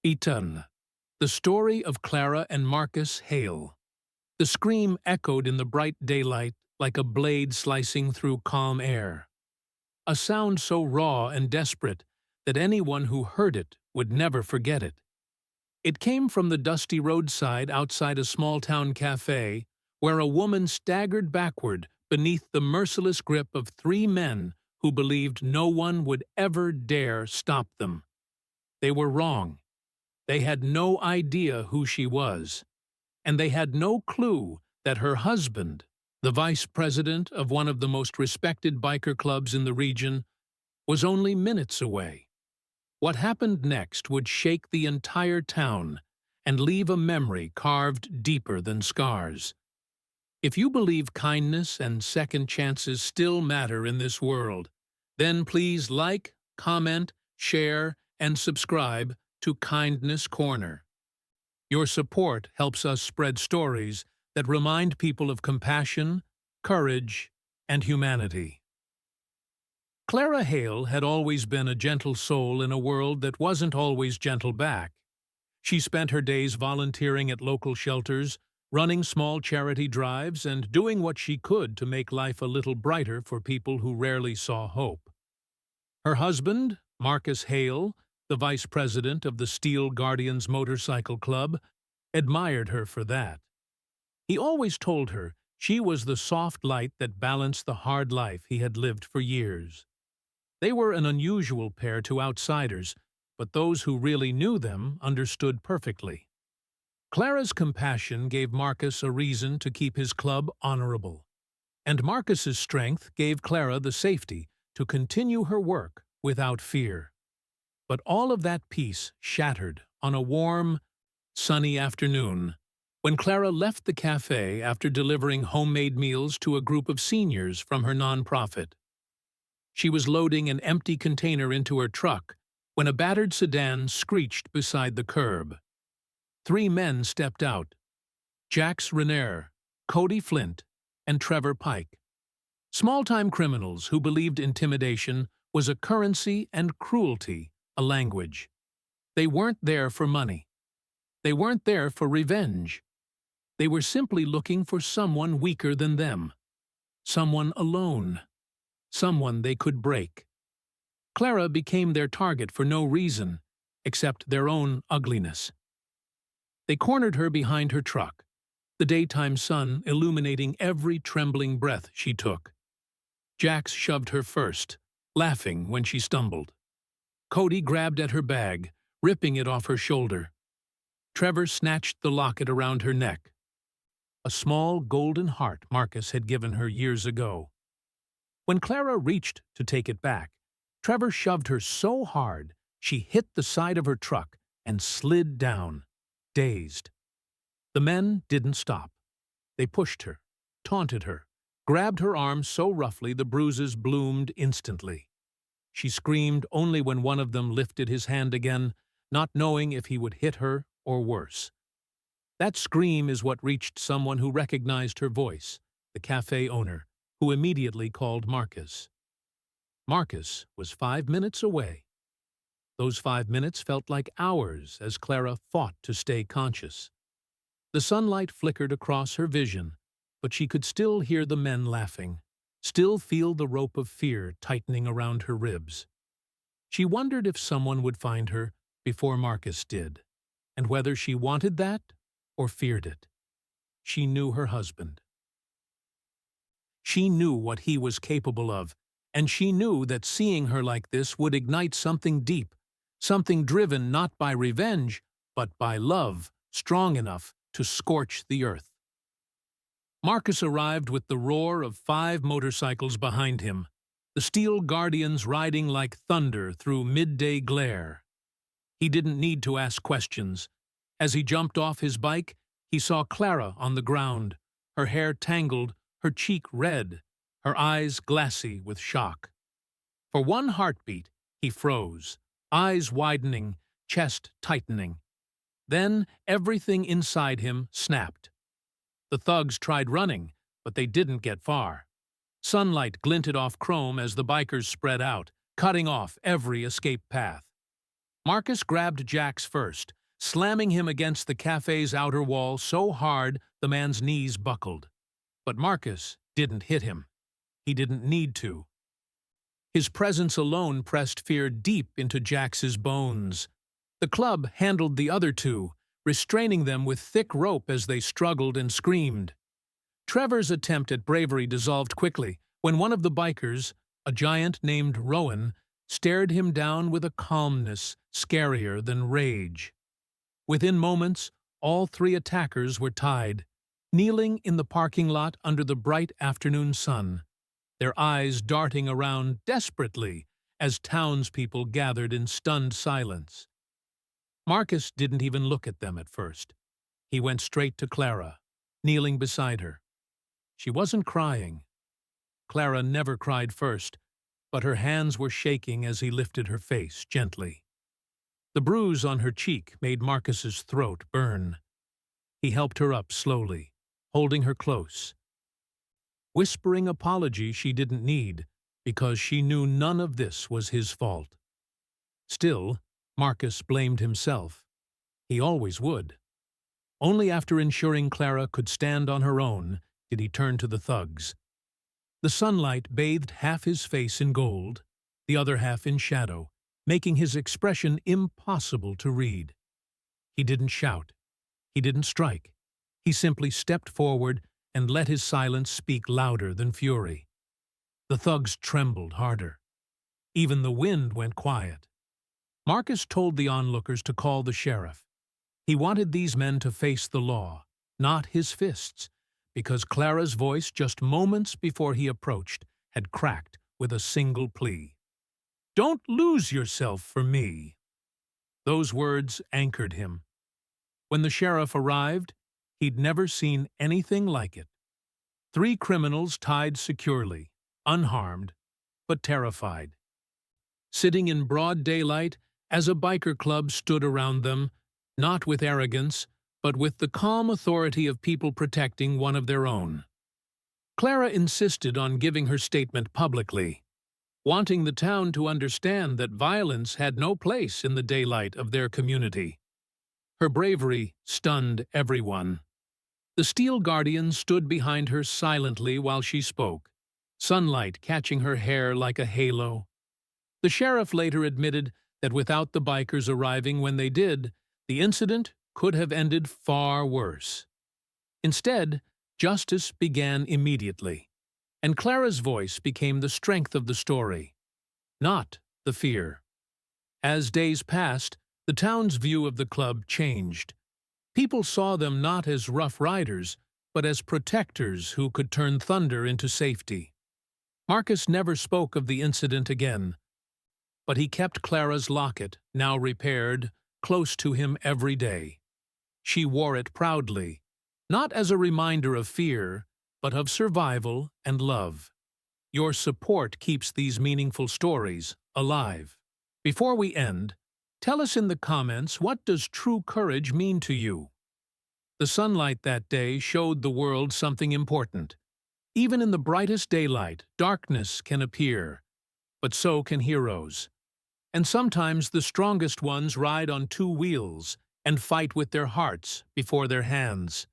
Eton. The story of Clara and Marcus Hail. The scream echoed in the bright daylight like a blade slicing through calm air. A sound so raw and desperate that anyone who heard it would never forget it. It came from the dusty roadside outside a small-town cafe where a woman staggered backward beneath the merciless grip of three men who believed no one would ever dare stop them. They were wrong. They had no idea who she was, and they had no clue that her husband, the vice president of one of the most respected biker clubs in the region, was only minutes away. What happened next would shake the entire town and leave a memory carved deeper than scars. If you believe kindness and second chances still matter in this world, then please like, comment, share, and subscribe to Kindness Corner. Your support helps us spread stories that remind people of compassion, courage, and humanity. Clara Hail had always been a gentle soul in a world that wasn't always gentle back. She spent her days volunteering at local shelters, running small charity drives, and doing what she could to make life a little brighter for people who rarely saw hope. Her husband, Marcus Hail, the vice president of the Steel Guardians Motorcycle Club, admired her for that. He always told her she was the soft light that balanced the hard life he had lived for years. They were an unusual pair to outsiders, but those who really knew them understood perfectly. Clara's compassion gave Marcus a reason to keep his club honorable, and Marcus's strength gave Clara the safety to continue her work without fear. But all of that peace shattered on a warm, sunny afternoon when Clara left the cafe after delivering homemade meals to a group of seniors from her nonprofit. She was loading an empty container into her truck when a battered sedan screeched beside the curb. Three men stepped out: Jax Renair, Cody Flint, and Trevor Pike. Small-time criminals who believed intimidation was a currency and cruelty a language. They weren't there for money. They weren't there for revenge. They were simply looking for someone weaker than them. Someone alone. Someone they could break. Clara became their target for no reason, except their own ugliness. They cornered her behind her truck, the daytime sun illuminating every trembling breath she took. Jax shoved her first, laughing when she stumbled. Cody grabbed at her bag, ripping it off her shoulder. Trevor snatched the locket around her neck. A small golden heart Marcus had given her years ago. When Clara reached to take it back, Trevor shoved her so hard she hit the side of her truck and slid down, dazed. The men didn't stop. They pushed her, taunted her, grabbed her arm so roughly the bruises bloomed instantly. She screamed only when one of them lifted his hand again, not knowing if he would hit her or worse. That scream is what reached someone who recognized her voice, the cafe owner, who immediately called Marcus. Marcus was 5 minutes away. Those 5 minutes felt like hours as Clara fought to stay conscious. The sunlight flickered across her vision, but she could still hear the men laughing, still feel the rope of fear tightening around her ribs. She wondered if someone would find her before Marcus did, and whether she wanted that or feared it. She knew her husband. She knew what he was capable of, and she knew that seeing her like this would ignite something deep, something driven not by revenge, but by love, strong enough to scorch the earth. Marcus arrived with the roar of 5 motorcycles behind him, the Steel Guardians riding like thunder through midday glare. He didn't need to ask questions. As he jumped off his bike, he saw Clara on the ground, her hair tangled, her cheek red, her eyes glassy with shock. For one heartbeat, he froze, eyes widening, chest tightening. Then everything inside him snapped. The thugs tried running, but they didn't get far. Sunlight glinted off chrome as the bikers spread out, cutting off every escape path. Marcus grabbed Jack's first, slamming him against the cafe's outer wall so hard the man's knees buckled. But Marcus didn't hit him. He didn't need to. His presence alone pressed fear deep into Jax's bones. The club handled the other two, restraining them with thick rope as they struggled and screamed. Trevor's attempt at bravery dissolved quickly when one of the bikers, a giant named Rowan, stared him down with a calmness scarier than rage. Within moments, all three attackers were tied, kneeling in the parking lot under the bright afternoon sun, their eyes darting around desperately as townspeople gathered in stunned silence. Marcus didn't even look at them at first. He went straight to Clara, kneeling beside her. She wasn't crying. Clara never cried first, but her hands were shaking as he lifted her face gently. The bruise on her cheek made Marcus's throat burn. He helped her up slowly, holding her close, whispering apology she didn't need because she knew none of this was his fault. Still, Marcus blamed himself. He always would. Only after ensuring Clara could stand on her own did he turn to the thugs. The sunlight bathed half his face in gold, the other half in shadow, making his expression impossible to read. He didn't shout. He didn't strike. He simply stepped forward and let his silence speak louder than fury. The thugs trembled harder. Even the wind went quiet. Marcus told the onlookers to call the sheriff. He wanted these men to face the law, not his fists, because Clara's voice just moments before he approached had cracked with a single plea. "Don't lose yourself for me." Those words anchored him. When the sheriff arrived, he'd never seen anything like it. 3 criminals tied securely, unharmed, but terrified. Sitting in broad daylight as a biker club stood around them, not with arrogance, but with the calm authority of people protecting one of their own. Clara insisted on giving her statement publicly, wanting the town to understand that violence had no place in the daylight of their community. Her bravery stunned everyone. The Steel Guardian stood behind her silently while she spoke, sunlight catching her hair like a halo. The sheriff later admitted that without the bikers arriving when they did, the incident could have ended far worse. Instead, justice began immediately, and Clara's voice became the strength of the story, not the fear. As days passed, the town's view of the club changed. People saw them not as rough riders, but as protectors who could turn thunder into safety. Marcus never spoke of the incident again, but he kept Clara's locket, now repaired, close to him every day. She wore it proudly, not as a reminder of fear, but of survival and love. Your support keeps these meaningful stories alive. Before we end, tell us in the comments, what does true courage mean to you? The sunlight that day showed the world something important. Even in the brightest daylight, darkness can appear, but so can heroes. And sometimes the strongest ones ride on 2 wheels and fight with their hearts before their hands.